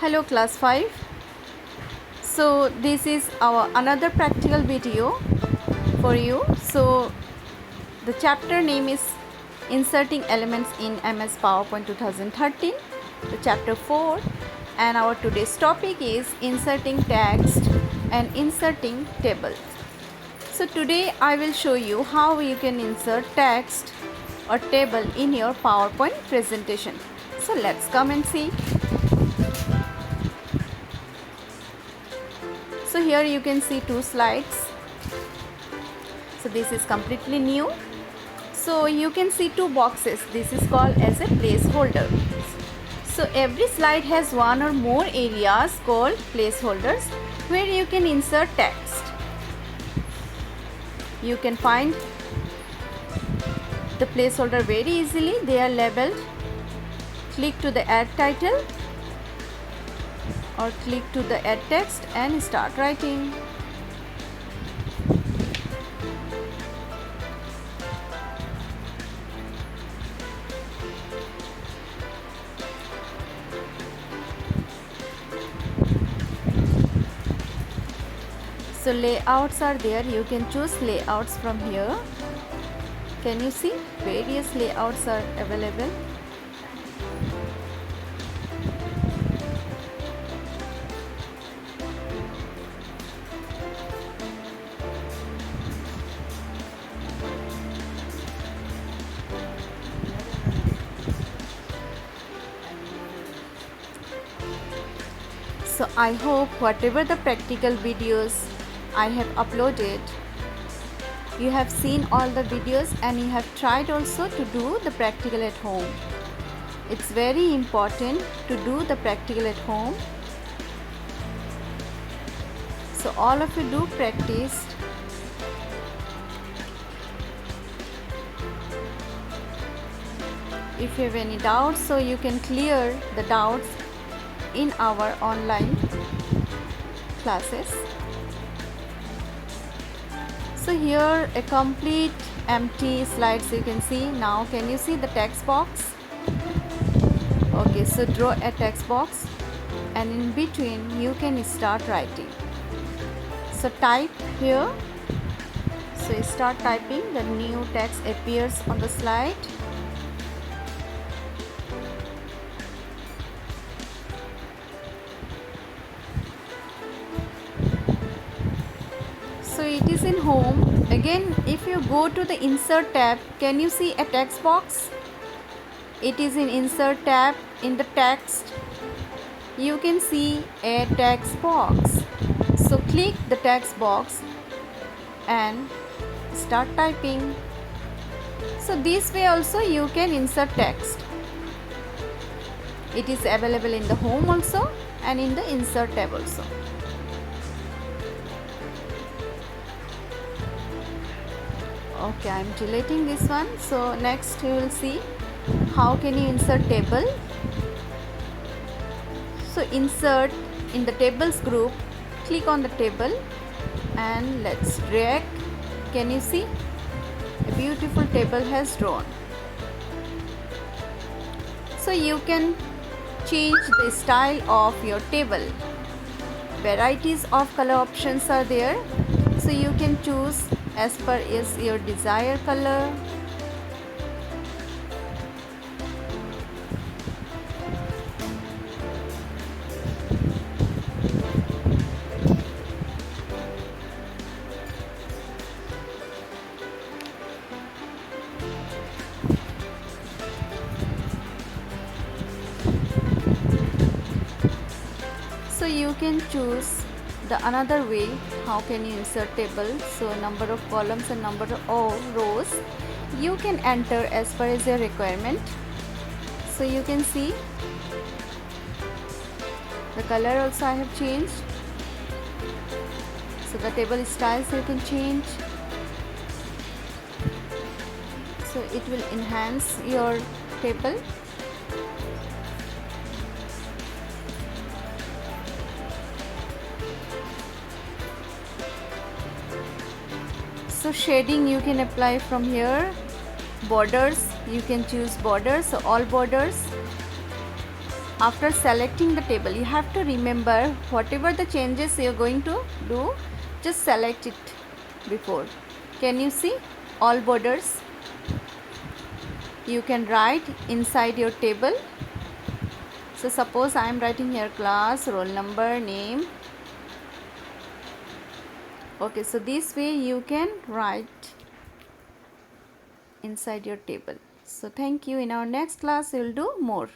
Hello class 5. So this is our another practical video for you. So the chapter name is Inserting Elements in MS PowerPoint 2013, the chapter 4, and our today's topic is inserting text and inserting tables. So today I will show you how you can insert text or table in your PowerPoint presentation. So let's come and see. So here you can see two slides. So this is completely new. So you can see two boxes. This is called as a placeholder. So every slide has one or more areas called placeholders where you can insert text. You can find the placeholder very easily. They are labeled. Click to the add title or click to the add text and start writing. So layouts are there. You can choose layouts from here. Can you see various layouts are available? So I hope whatever the practical videos I have uploaded, you have seen all the videos and you have tried also to do the practical at home. It's very important to do the practical at home. So all of you do practice. If you have any doubts, so you can clear the doubts in our online classes. So here a complete empty slides you can see. Now can you see the text box? Okay, so draw a text box and in between you can start writing. So type here. So you start typing, the new text appears on the slide. So it is in home. Again, if you go to the insert tab, can you see a text box? It is in insert tab. In the text you can see a text box. So click the text box and start typing. So this way also you can insert text. It is available in the home also and in the insert tab also. Okay, I am deleting this one. So next you will see how can you insert table. So insert in the tables group, click on the table and let's drag. Can you see a beautiful table has drawn. So you can change the style of your table. Varieties of color options are there, so you can choose as per is your desired color. So you can choose the another way how can you insert table. So number of columns and number of rows you can enter as per as your requirement. So you can see the color also I have changed. So the table styles you can change. So it will enhance your table. So shading you can apply from here. Borders you can choose borders, so all borders. after selecting the table, you have to remember whatever the changes you are going to do, just select it before. Can you see all borders? You can write inside your table. So suppose I am writing here class, roll number, name. Okay, so this way you can write inside your table. So thank you. In our next class we will do more.